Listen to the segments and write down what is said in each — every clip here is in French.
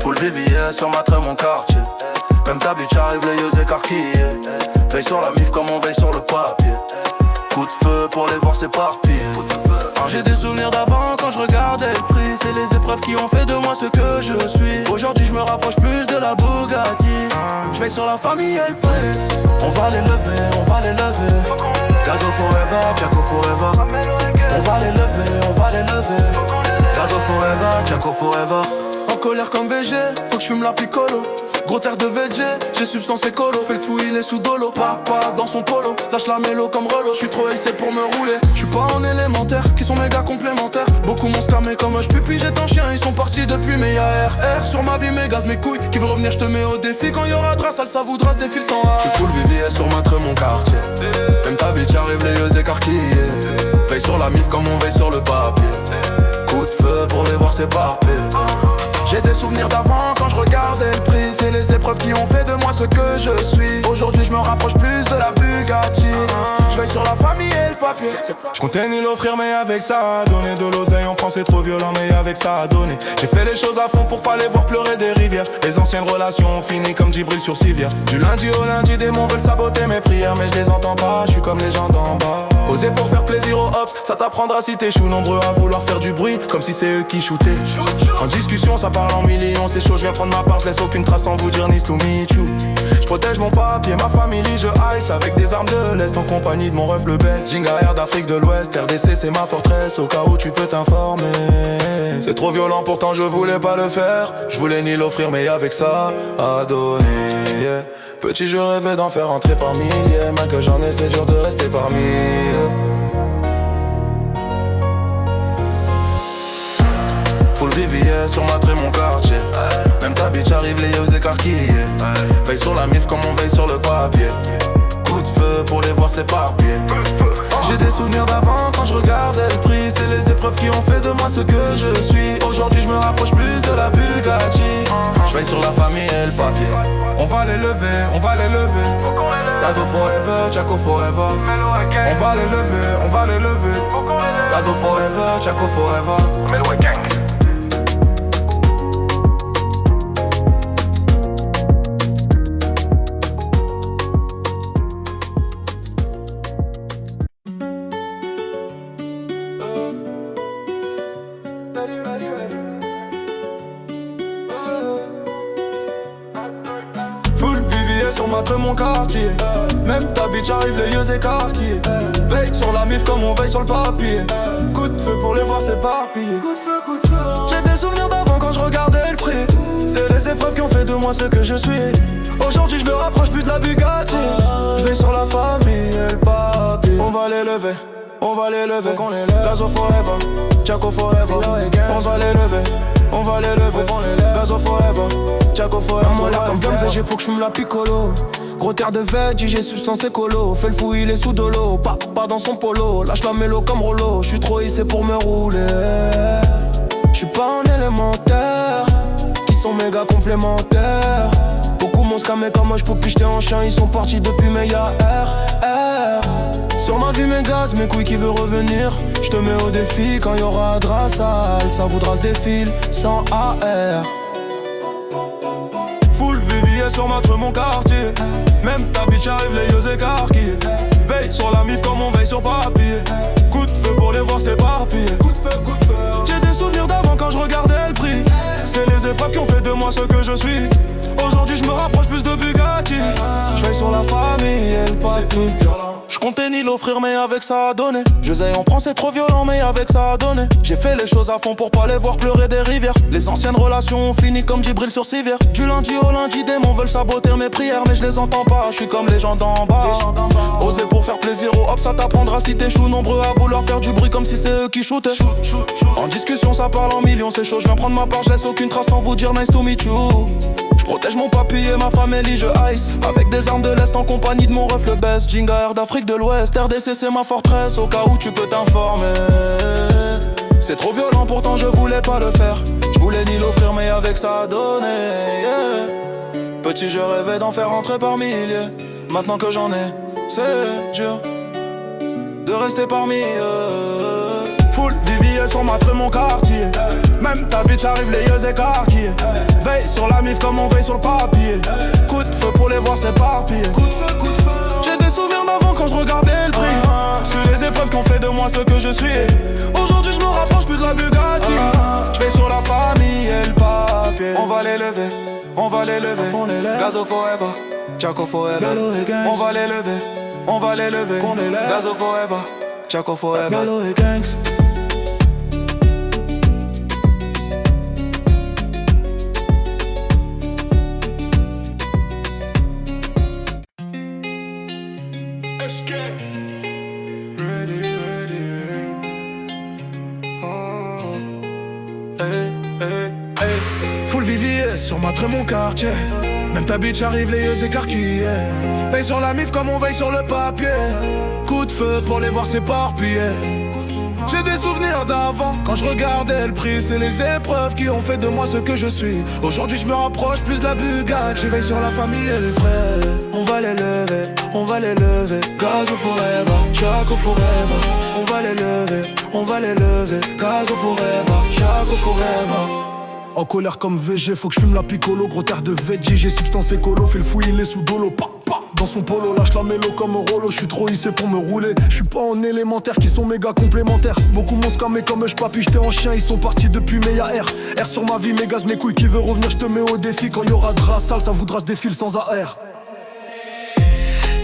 Full VVS sur ma trait mon quartier. Même ta bitch arrive les yeux écarquillés. Veille sur la mif comme on veille sur le papier. Coup de feu pour les voir s'éparpiller. J'ai des souvenirs d'avant quand je regardais le prix. C'est les épreuves qui ont fait de moi ce que je suis. Aujourd'hui je me rapproche plus de la Bugatti. Je veille sur la famille et le prêt. On va les lever, on va les lever. Gazo forever, Chaco forever. On va les lever, on va les lever. Gazo forever, Chaco forever. En colère comme VG, faut que je fume la piccolo. Gros terre de VG, j'ai substance écolo. Fais le fou, il est sous dolo. Papa dans son polo, lâche la mélo comme Rolo. J'suis trop hissé pour me rouler. J'suis pas en élémentaire, qui sont méga complémentaires. Beaucoup m'ont scamé comme je puis j'étais un chien. Ils sont partis depuis mais y'a RR. Sur ma vie mes gaz, mes couilles. Qui veut revenir, j'te mets au défi. Quand y'aura drap, sale ça voudra se défile sans A. J'suis full VVS sur ma trait mon quartier. Même ta bitch arrive les yeux écarquillés. Veille sur la mif comme on veille sur le papier. Coup de feu pour les voir s'éparpiller. J'ai des souvenirs d'avant quand je regardais le prix. C'est les épreuves qui ont fait de moi ce que je suis. Aujourd'hui je me rapproche plus de la Bugatti. Je veille sur la famille et le papier. Je comptais ni l'offrir mais avec ça donner de l'oseille on prend c'est trop violent mais avec ça à donner. J'ai fait les choses à fond pour pas les voir pleurer des rivières. Les anciennes relations ont fini comme Djibril sur Civière. Du lundi au lundi des démons veulent saboter mes prières. Mais je les entends pas, je suis comme les gens d'en bas. Oser pour faire plaisir aux hops, ça t'apprendra si t'échoues. Nombreux à vouloir faire du bruit comme si c'est eux qui shootaient. En discussion ça parle en millions, c'est chaud, je viens prendre ma part, je laisse aucune trace sans vous dire nice to meet you. Je protège mon papier, ma famille, je ice avec des armes de l'Est en compagnie de mon ref le best. Jinga Air d'Afrique de l'Ouest, RDC c'est ma forteresse, au cas où tu peux t'informer. C'est trop violent pourtant je voulais pas le faire, je voulais ni l'offrir mais avec ça à donner, yeah. Petit je rêvais d'en faire entrer par milliers, mais que j'en ai c'est dur de rester parmi eux. Full VVS sur ma trait mon quartier. Même ta bitch arrive les yeux écarquillés. Veille sur la mif comme on veille sur le papier. Coup de feu pour les voir s'éparpiller. J'ai des souvenirs d'avant quand je regardais le prix. C'est les épreuves qui ont fait de moi ce que je suis. Aujourd'hui je me rapproche plus de la Bugatti. Je veille sur la famille et le papier. On va les lever, on va les lever. Gazo forever, Chaco forever. On va les lever, on va les lever. Gazo forever, Chaco forever. Full VVS sur ma trait mon quartier. Même ta bitch arrive les yeux écarquillés. Veille sur la mif comme on veille sur le papier. Coup de feu pour les voir s'éparpiller. J'ai des souvenirs d'avant quand je regardais le prix. C'est les épreuves qui ont fait de moi ce que je suis. Aujourd'hui je me rapproche plus de la Bugatti. Je vais sur la famille et le papier. On va les lever, on va les lever. Gazo forever, Chaco forever. On va les lever, on va les lever. Gazo forever, Chaco forever. Moi là comme comme VG faut que je fume la piccolo. Gros terre de veggie, j'ai substance écolo. Fais le fou, il est sous dolo. Pas dans son polo, lâche la mélo comme Rolo. J'suis trop hissé pour me rouler. J'suis pas en élémentaire, qui sont méga complémentaires. Beaucoup m'ont scamé comme moi, j'peux plus j'étais en chien. Ils sont partis depuis mais y'a RR. Sur ma vie mes gaz, mes couilles qui veut revenir. J'te mets au défi quand y'aura drap sale. Ça voudra se défile sans AR. Full VVS sur ma trait mon quartier. Même ta bitch arrive les yeux écarquillés. Veille sur la mif comme on veille sur papier. Coup de feu pour les voir s'éparpiller. J'ai des souvenirs d'avant quand je regardais le prix. C'est les épreuves qui ont fait de moi ce que je suis. Aujourd'hui je me rapproche plus de Bugatti. Je veille sur la famille et le papier. Je comptais ni l'offrir mais avec ça à donner. Je sais on prend c'est trop violent mais avec ça à donner. J'ai fait les choses à fond pour pas les voir pleurer des rivières. Les anciennes relations ont fini comme Djibril sur Civière. Du lundi au lundi démons veulent saboter mes prières. Mais je les entends pas, je suis comme les gens d'en bas. Oser pour faire plaisir aux hops ça t'apprendra si t'échoues. Nombreux à vouloir faire du bruit comme si c'est eux qui shootaient. En discussion ça parle en millions, c'est chaud. Je viens prendre ma part, je laisse aucune trace sans vous dire nice to meet you. Protège mon papier et ma famille, je ice avec des armes de l'Est en compagnie de mon ref le best. Jinga Air d'Afrique de l'Ouest, RDC c'est ma forteresse, au cas où tu peux t'informer. C'est trop violent pourtant je voulais pas le faire. Je voulais ni l'offrir mais avec ça à donner, yeah. Petit je rêvais d'en faire rentrer par milliers. Maintenant que j'en ai, c'est dur de rester parmi eux. Full VVS sur ma mon quartier. Même ta bitch arrive les yeux écarquillés. Veille sur la mif comme on veille sur le papier. Coup de feu pour les voir s'éparpiller. J'ai des souvenirs d'avant quand je regardais le prix. Sur les épreuves qu'on fait de moi ce que je suis. Aujourd'hui je me rapproche plus de la Bugatti. Je vais sur la famille et le papier. On va les lever, on va les lever. Gazo forever, Chaco forever. On va les lever, on va les lever. Gazo forever, Chaco forever. Bello et gangs. Full VVS sur ma mon quartier. Même ta bitch arrive les yeux écarquillés. Veille sur la mif comme on veille sur le papier. Coup de feu pour les voir s'éparpiller. J'ai des souvenirs d'avant quand je regardais le prix. C'est les épreuves qui ont fait de moi ce que je suis. Aujourd'hui je me rapproche plus de la Bugatti. Je veille sur la famille et les frères. On va les lever, on va les lever. Gazo forever, Chaco forever. On va les lever, on va les lever. Gazo forever, Chaco forever. En colère comme VG, faut que je fume la piccolo. Gros terre de veggie, j'ai substance écolo. Fais le fouille, il est sous dolo. Pa, pa. Dans son polo, lâche la mélo comme un rolo. J'suis trop hissé pour me rouler. J'suis pas en élémentaire, qui sont méga complémentaires. Beaucoup m'ont scamé comme je papi, j'étais en chien. Ils sont partis depuis, mais y'a R. R sur ma vie, mes gaz, mes couilles. Qui veut revenir, j'te mets au défi. Quand y'aura de race sale, ça voudra se défile sans AR.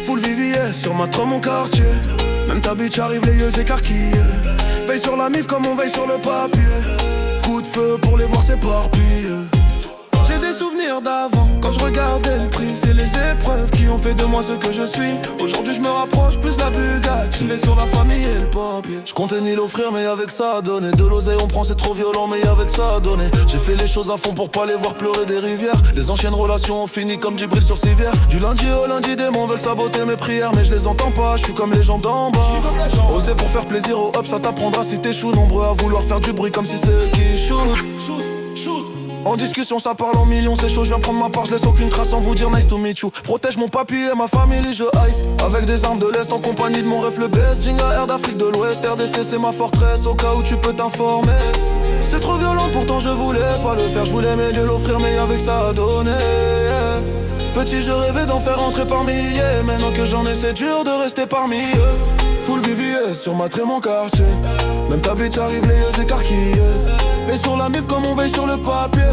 Full VVS sur ma mon quartier. Même ta bitch arrive les yeux écarquillés. Veille sur la mif comme on veille sur le papier. Coup de feu pour les voir s'éparpiller. J'ai des souvenirs d'avant quand je regardais le prix. C'est les épreuves qui ont fait de moi ce que je suis. Aujourd'hui je me rapproche plus de la Bugatti. Je vais sur la famille et le papier. Je comptais ni l'offrir mais avec ça à donner. De l'oseille on prend c'est trop violent mais avec ça à donner. J'ai fait les choses à fond pour pas les voir pleurer des rivières. Les anciennes relations ont fini comme Djibril sur Civière. Du lundi au lundi des démons veulent saboter mes prières. Mais je les entends pas, je suis comme les gens d'en bas. Oser pour faire plaisir au hop ça t'apprendra si t'échoues. Nombreux à vouloir faire du bruit comme si c'est eux qui shoot. En discussion ça parle en millions, c'est chaud, je viens prendre ma part, je laisse aucune trace sans vous dire nice to meet you. Protège mon papy et ma famille, je ice avec des armes de l'Est en compagnie de mon ref le best. Jinga Air d'Afrique de l'Ouest, RDC c'est ma forteresse au cas où tu peux t'informer. C'est trop violent pourtant je voulais pas le faire, je voulais mes lieux l'offrir mais avec ça à donner. Petit je rêvais d'en faire rentrer par milliers, maintenant que j'en ai c'est dur de rester parmi eux. Full VVS sur ma mon quartier. Même ta bitch arrive les yeux écarquillés. Veille sur la mif comme on veille sur le papier.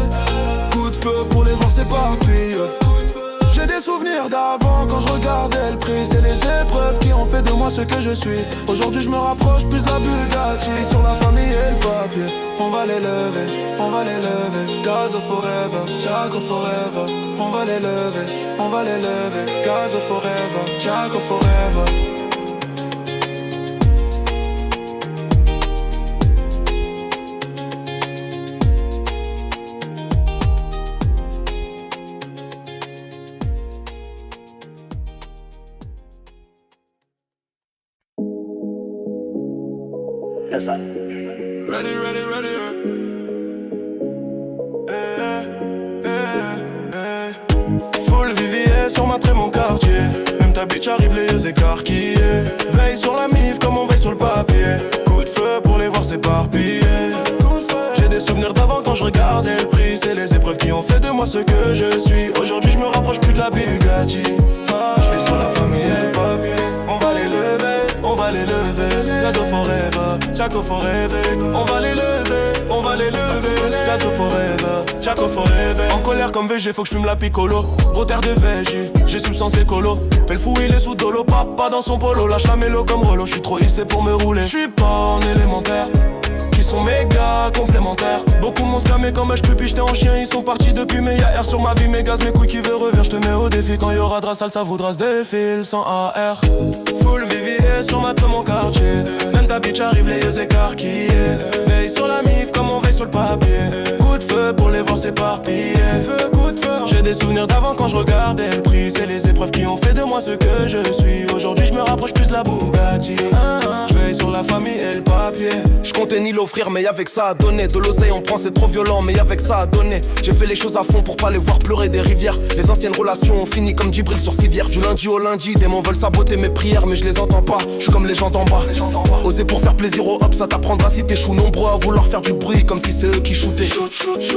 Coup de feu pour les voir s'éparpiller. J'ai des souvenirs d'avant quand je regardais le prix. C'est les épreuves qui ont fait de moi ce que je suis. Aujourd'hui je me rapproche plus de la Bugatti. Sur la famille et le papier. On va les lever, on va les lever. Gazo forever, Chaco forever. On va les lever, on va les lever. Gazo forever, Chaco forever. Ready, ready, ready. Full VVS sur ma mon quartier. Même ta bitch arrive les yeux écarquillés. Veille sur la mif comme on veille sur le papier. Coup de feu pour les voir s'éparpiller. J'ai des souvenirs d'avant quand je regardais le prix. C'est les épreuves qui ont fait de moi ce que je suis. Aujourd'hui je me rapproche plus de la Bugatti. Je vais sur la famille et le papier. On va les lever, on va les lever. Gazo forever, Chaco forever. On va les lever, on va les lever. Gazo forever, Chaco forever. En colère comme VG, faut que je fume la piccolo. Gros terre de VG, j'ai substance écolo. Fais le fou, il est sous dolo, papa dans son polo. Lâche la mélo comme Rolo, j'suis trop hissé pour me rouler. J'suis pas en élémentaire, qui sont méga complémentaires. Beaucoup m'ont scamé comme je pupi, j'étais en chien. Ils sont partis depuis, mais y'a R sur ma vie. Mes gaz, mes couilles qui veut revenir, j'te mets au défi. Quand y'aura de la salle, ça voudra se défile sans AR. Full VVS sur ma mon quartier. Même ta bitch arrive les yeux écarquillés. Veille sur la mif comme on veille sur le papier. Coup de feu pour les voir s'éparpiller. Coup de feu. J'ai des souvenirs d'avant quand je regardais le prix. C'est les épreuves qui ont fait de moi ce que je suis. Aujourd'hui je me rapproche plus de la Bugatti. Je vais veille sur la famille et le papier. Je comptais ni l'offrir mais avec ça à donner. De l'oseille on prend c'est trop violent mais avec ça à donner. J'ai fait les choses à fond pour pas les voir pleurer des rivières. Les anciennes relations ont fini comme Djibril sur civière. Du lundi au lundi, démons veulent saboter mes prières mais je les entends pas, je suis comme les gens d'en bas. Oser pour faire plaisir au hop, ça t'apprendra si t'échoues. Nombreux à vouloir faire du bruit comme si c'est eux qui shootaient.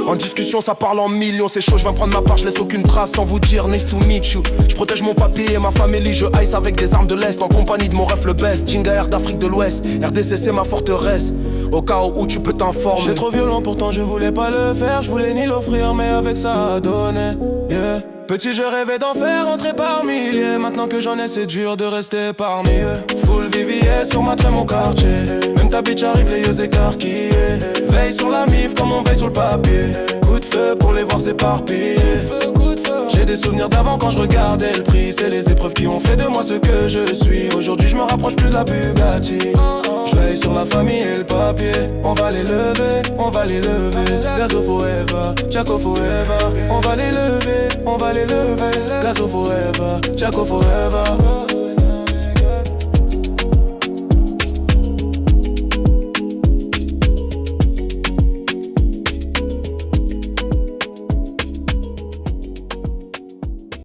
En discussion ça parle en millions, c'est chaud, je viens prendre ma part, je laisse aucune trace sans vous dire nice to meet you. Je protège mon papier et ma famille, je ice avec des armes de l'Est. En compagnie de mon ref le best, Jinga Air d'Afrique de l'Ouest. RDC c'est ma forteresse, au cas où tu peux t'informer. J'ai trop violent pourtant je voulais pas le faire. Je voulais ni l'offrir mais avec ça à donner, yeah. Petit je rêvais d'en faire entrer par milliers. Maintenant que j'en ai c'est dur de rester parmi eux. Full VVS sur ma trait mon quartier. Même ta bitch arrive les yeux écarquillés. Veille sur la mif comme on veille sur le papier. Coup de feu pour les voir s'éparpiller. J'ai des souvenirs d'avant quand je regardais le prix. C'est les épreuves qui ont fait de moi ce que je suis. Aujourd'hui je me rapproche plus de la Bugatti. Je veille sur la famille et le papier. On va les lever, on va les lever. Gazo forever, Chaco forever. On va les lever, on va les lever. Gazo forever, Chaco forever.